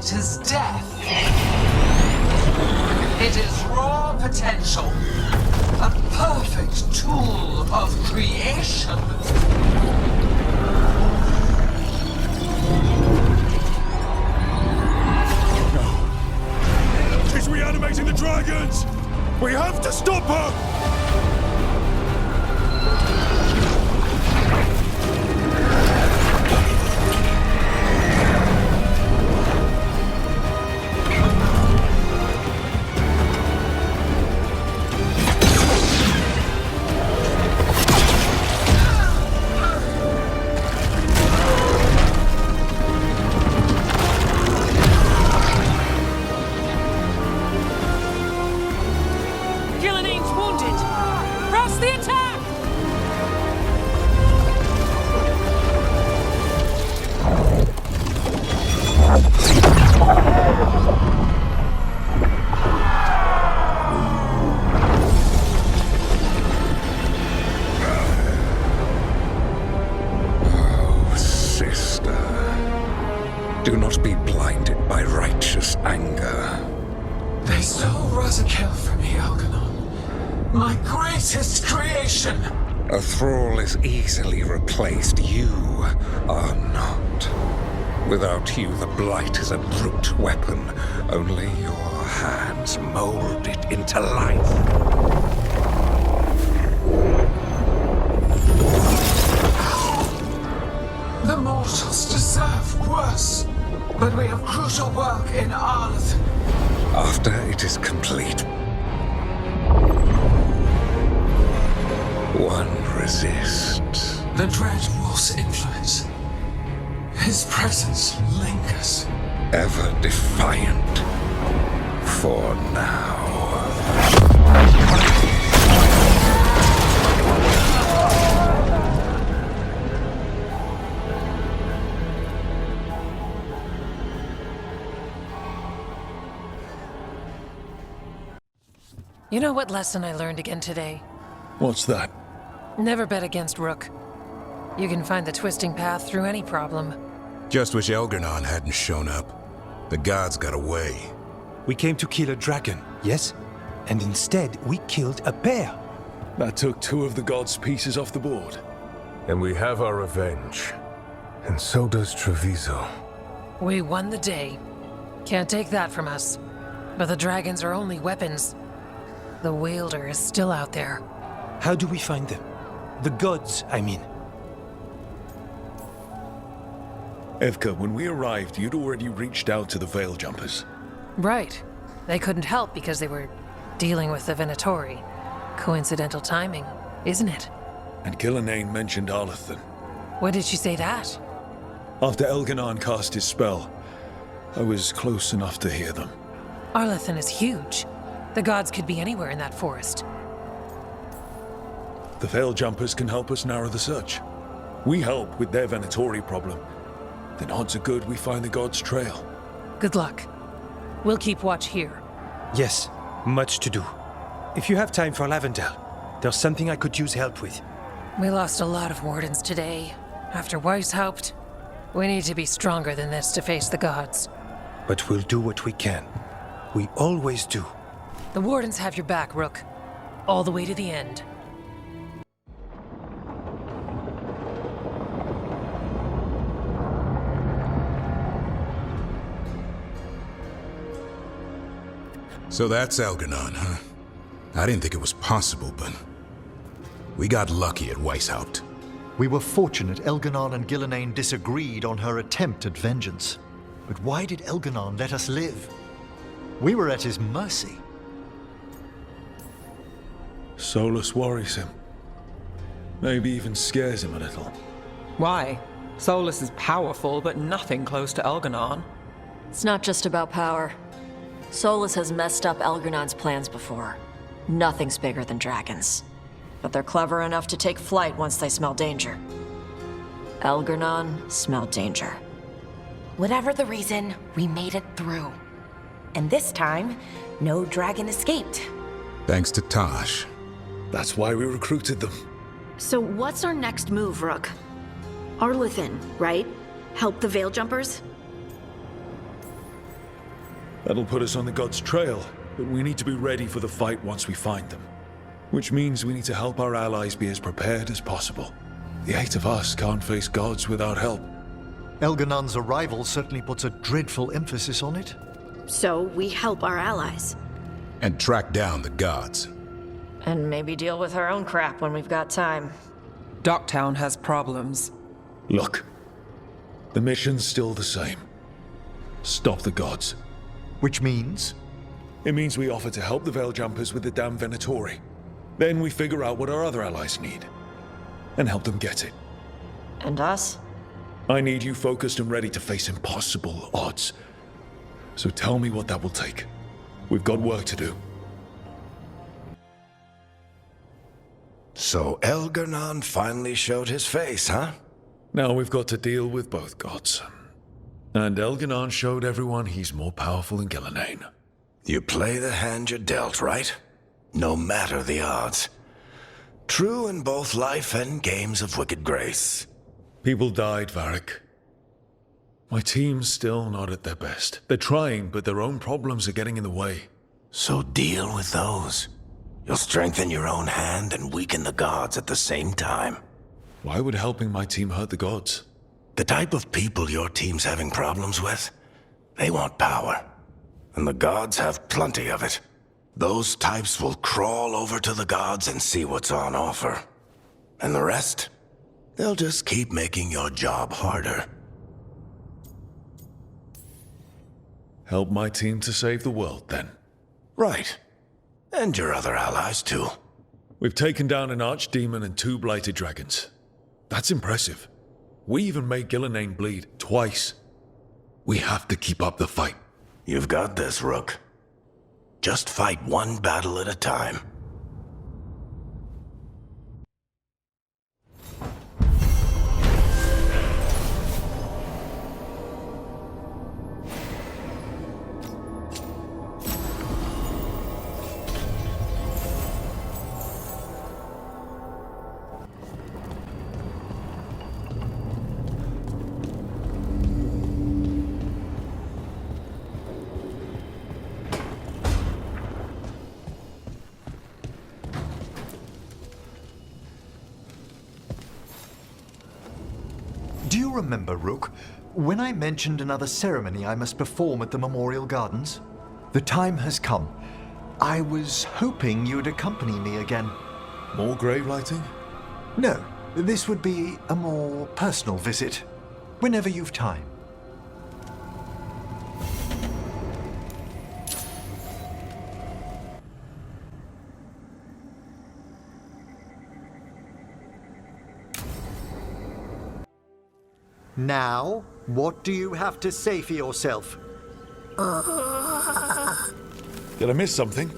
fight is death. It is raw potential. A perfect tool of creation. No. She's reanimating the dragons! We have to stop her! Do not be blinded by righteous anger. They stole Rosakill from me, Elgar'nan. My greatest creation! A thrall is easily replaced. You are not. Without you, the blight is a brute weapon. Only your hands mold it into life. The mortals deserve worse. But we have crucial work in Arlathan. After it is complete, one resists. The Dread Wolf's influence. His presence lingers. Ever defiant. For now. You know what lesson I learned again today? What's that? Never bet against Rook. You can find the twisting path through any problem. Just wish Elgar'nan hadn't shown up. The gods got away. We came to kill a dragon, yes? And instead, we killed a bear. That took 2 of the gods' pieces off the board. And we have our revenge. And so does Treviso. We won the day. Can't take that from us. But the dragons are only weapons. The Wielder is still out there. How do we find them? The gods, I mean. Evka, when we arrived, you'd already reached out to the Veil Jumpers. Right. They couldn't help because they were dealing with the Venatori. Coincidental timing, isn't it? And Gillenane mentioned Arlathan. When did she say that? After Elgar'nan cast his spell, I was close enough to hear them. Arlathan is huge. The gods could be anywhere in that forest. The Veil Jumpers can help us narrow the search. We help with their Venatori problem. Then odds are good we find the gods' trail. Good luck. We'll keep watch here. Yes, much to do. If you have time for Lavendel, there's something I could use help with. We lost a lot of wardens today. After Weishaupt, we need to be stronger than this to face the gods. But we'll do what we can. We always do. The wardens have your back, Rook. All the way to the end. So that's Elgar'nan, huh? I didn't think it was possible, but we got lucky at Weishaupt. We were fortunate Elgar'nan and Gillenane disagreed on her attempt at vengeance. But why did Elgar'nan let us live? We were at his mercy. Solus worries him. Maybe even scares him a little. Why? Solus is powerful, but nothing close to Elgar'nan. It's not just about power. Solus has messed up Elgar'nan's plans before. Nothing's bigger than dragons. But they're clever enough to take flight once they smell danger. Elgar'nan smelled danger. Whatever the reason, we made it through. And this time, no dragon escaped. Thanks to Tosh. That's why we recruited them. So what's our next move, Rook? Arlathan, right? Help the Veil Jumpers? That'll put us on the gods' trail, but we need to be ready for the fight once we find them. Which means we need to help our allies be as prepared as possible. The 8 of us can't face gods without help. Elgar'nan's arrival certainly puts a dreadful emphasis on it. So we help our allies. And track down the gods. And maybe deal with our own crap when we've got time. Docktown has problems. Look, the mission's still the same. Stop the gods. Which means? It means we offer to help the Veil Jumpers with the damn Venatori. Then we figure out what our other allies need. And help them get it. And us? I need you focused and ready to face impossible odds. So tell me what that will take. We've got work to do. So Elgar'nan finally showed his face, huh? Now we've got to deal with both gods. And Elgar'nan showed everyone he's more powerful than Gil'nan. You play the hand you're dealt, right? No matter the odds. True in both life and games of wicked grace. People died, Varric. My team's still not at their best. They're trying, but their own problems are getting in the way. So deal with those. You'll strengthen your own hand and weaken the gods at the same time. Why would helping my team hurt the gods? The type of people your team's having problems with, they want power. And the gods have plenty of it. Those types will crawl over to the gods and see what's on offer. And the rest, they'll just keep making your job harder. Help my team to save the world, then. Right. And your other allies, too. We've taken down an archdemon and 2 blighted dragons. That's impressive. We even made Gil'nan bleed twice. We have to keep up the fight. You've got this, Rook. Just fight one battle at a time. Do you remember, Rook, when I mentioned another ceremony I must perform at the Memorial Gardens? The time has come. I was hoping you'd accompany me again. More grave lighting? No, this would be a more personal visit. Whenever you've time. Now, what do you have to say for yourself? Did I miss something?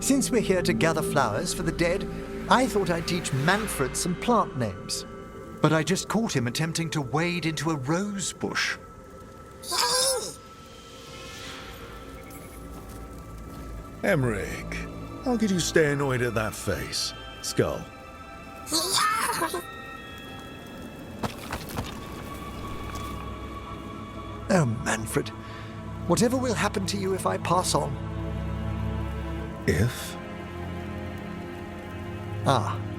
Since we're here to gather flowers for the dead, I thought I'd teach Manfred some plant names. But I just caught him attempting to wade into a rose bush. Emmerich, how could you stay annoyed at that face? Skull. Oh, Manfred. Whatever will happen to you if I pass on? If?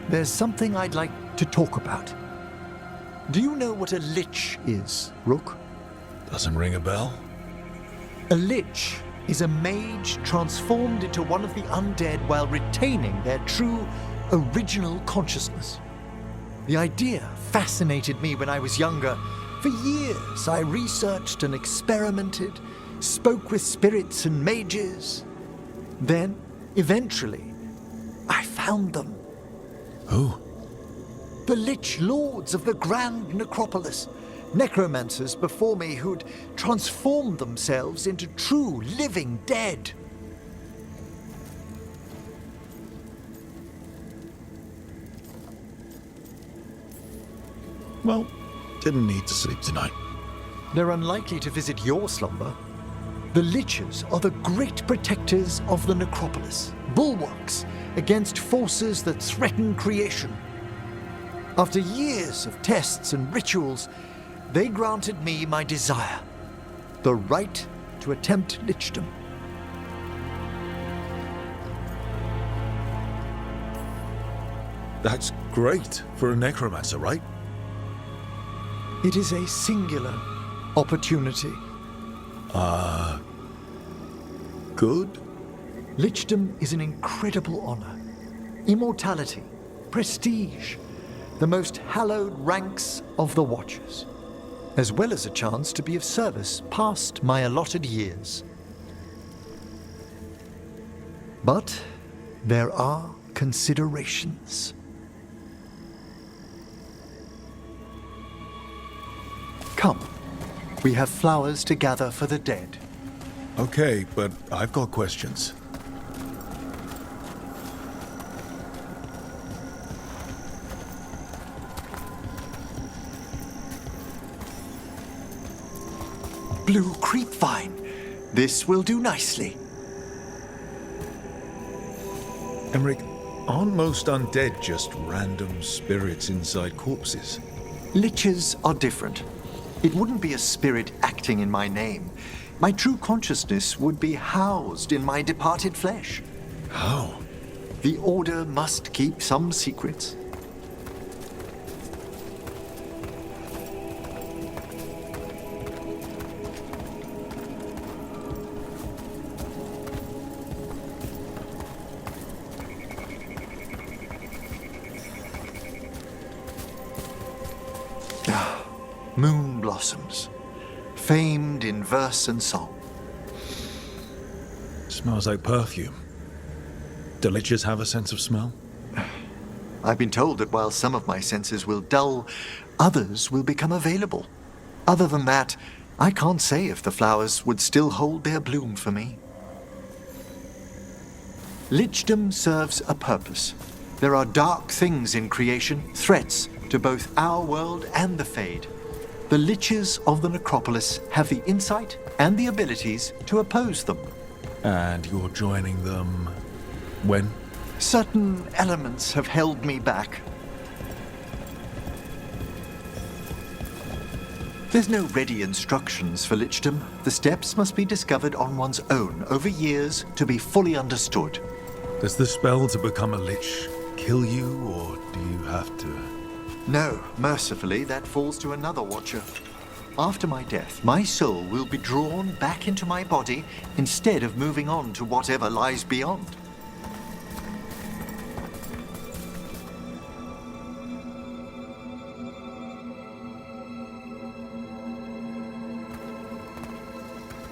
There's something I'd like to talk about. Do you know what a lich is, Rook? Doesn't ring a bell? A lich is a mage transformed into one of the undead while retaining their true, original consciousness. The idea fascinated me when I was younger. For years, I researched and experimented, spoke with spirits and mages. Then, eventually, I found them. Who? The Lich Lords of the Grand Necropolis. Necromancers before me who'd transformed themselves into true living dead. Well, didn't need to sleep tonight. They're unlikely to visit your slumber. The Liches are the great protectors of the Necropolis, bulwarks against forces that threaten creation. After years of tests and rituals, they granted me my desire. the right to attempt lichdom. That's great for a necromancer, right? It is a singular opportunity. Good? Lichdom is an incredible honor. Immortality, prestige, the most hallowed ranks of the Watchers, as well as a chance to be of service past my allotted years. But there are considerations. Come, we have flowers to gather for the dead. Okay, but I've got questions. Blue creepvine. This will do nicely. Emmerich, aren't most undead just random spirits inside corpses? Liches are different. It wouldn't be a spirit acting in my name. My true consciousness would be housed in my departed flesh. How? The Order must keep some secrets. Moon blossoms, famed in verse and song. Smells like perfume. Do liches have a sense of smell? I've been told that while some of my senses will dull, others will become available. Other than that, I can't say if the flowers would still hold their bloom for me. Lichdom serves a purpose. There are dark things in creation, threats to both our world and the Fade. The Liches of the Necropolis have the insight and the abilities to oppose them. And you're joining them when? Certain elements have held me back. There's no ready instructions for lichdom. The steps must be discovered on one's own over years to be fully understood. Does the spell to become a lich kill you, or do you have to? No, mercifully, that falls to another Watcher. After my death, my soul will be drawn back into my body instead of moving on to whatever lies beyond.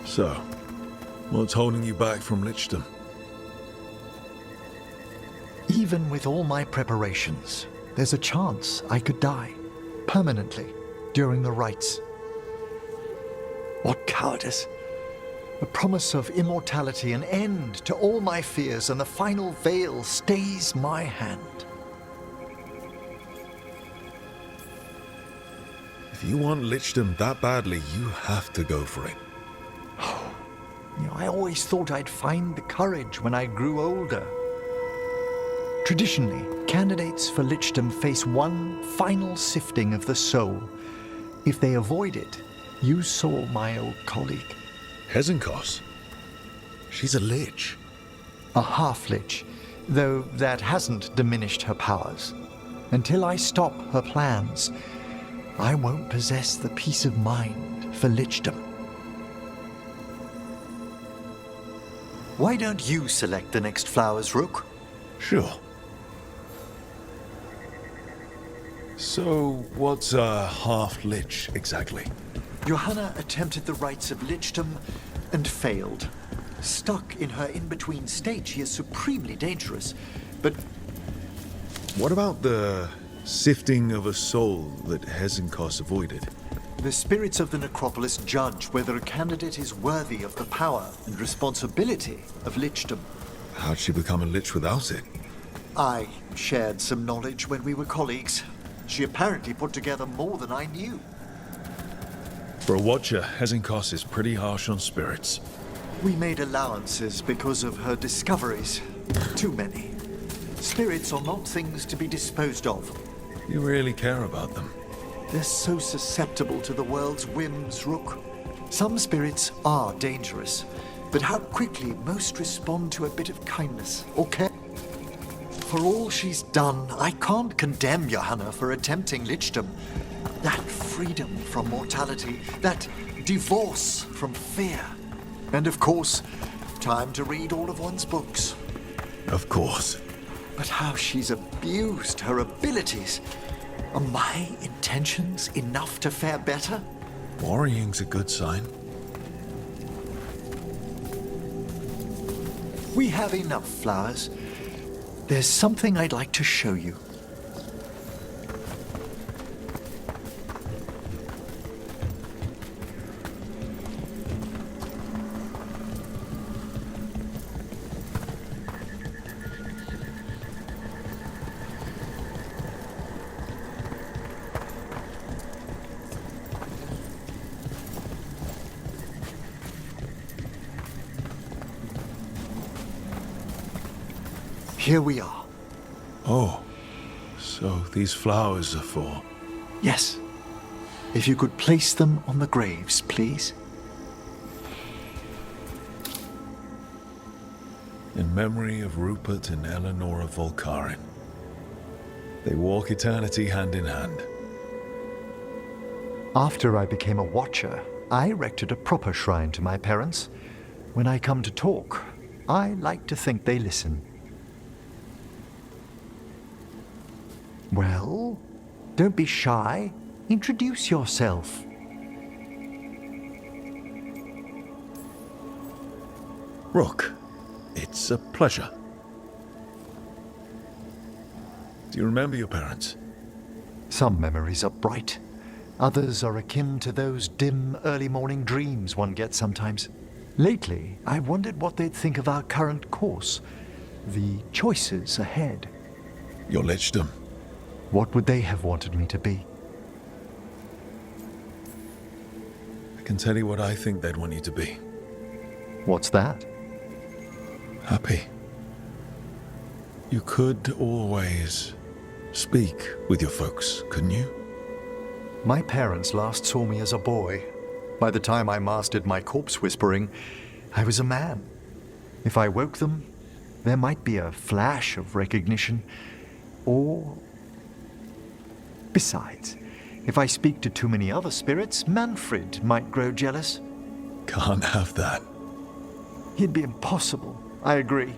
So, what's holding you back from lichdom? Even with all my preparations, there's a chance I could die, permanently, during the rites. What cowardice! A promise of immortality, an end to all my fears, and the final veil stays my hand. If you want lichdom that badly, you have to go for it. I always thought I'd find the courage when I grew older. Traditionally, candidates for lichdom face one final sifting of the soul. If they avoid it, you saw my old colleague. Hezenkos? She's a lich. A half-lich, though that hasn't diminished her powers. Until I stop her plans, I won't possess the peace of mind for lichdom. Why don't you select the next flowers, Rook? Sure. So, what's a half-lich exactly? Johanna attempted the rites of lichdom and failed. Stuck in her in-between state, she is supremely dangerous, but... What about the sifting of a soul that Hezenkos avoided? The spirits of the Necropolis judge whether a candidate is worthy of the power and responsibility of lichdom. How'd she become a lich without it? I shared some knowledge when we were colleagues. She apparently put together more than I knew. For a Watcher, Hezenkos is pretty harsh on spirits. We made allowances because of her discoveries. Too many. Spirits are not things to be disposed of. You really care about them. They're so susceptible to the world's whims, Rook. Some spirits are dangerous, but how quickly most respond to a bit of kindness or care. For all she's done, I can't condemn Johanna for attempting lichdom. That freedom from mortality, that divorce from fear. And of course, time to read all of one's books. Of course. But how she's abused her abilities. Are my intentions enough to fare better? Worrying's a good sign. We have enough flowers. There's something I'd like to show you. Here we are. Oh, so these flowers are for... Yes. If you could place them on the graves, please. In memory of Rupert and Eleanor of Volcarin. They walk eternity hand in hand. After I became a watcher, I erected a proper shrine to my parents. When I come to talk, I like to think they listen. Well, don't be shy. Introduce yourself. Rook, it's a pleasure. Do you remember your parents? Some memories are bright. Others are akin to those dim early morning dreams one gets sometimes. Lately, I wondered what they'd think of our current course, the choices ahead. Your lichdom. What would they have wanted me to be? I can tell you what I think they'd want you to be. What's that? Happy. You could always speak with your folks, couldn't you? My parents last saw me as a boy. By the time I mastered my corpse whispering, I was a man. If I woke them, there might be a flash of recognition, or... Besides, if I speak to too many other spirits, Manfred might grow jealous. Can't have that. It'd be impossible, I agree.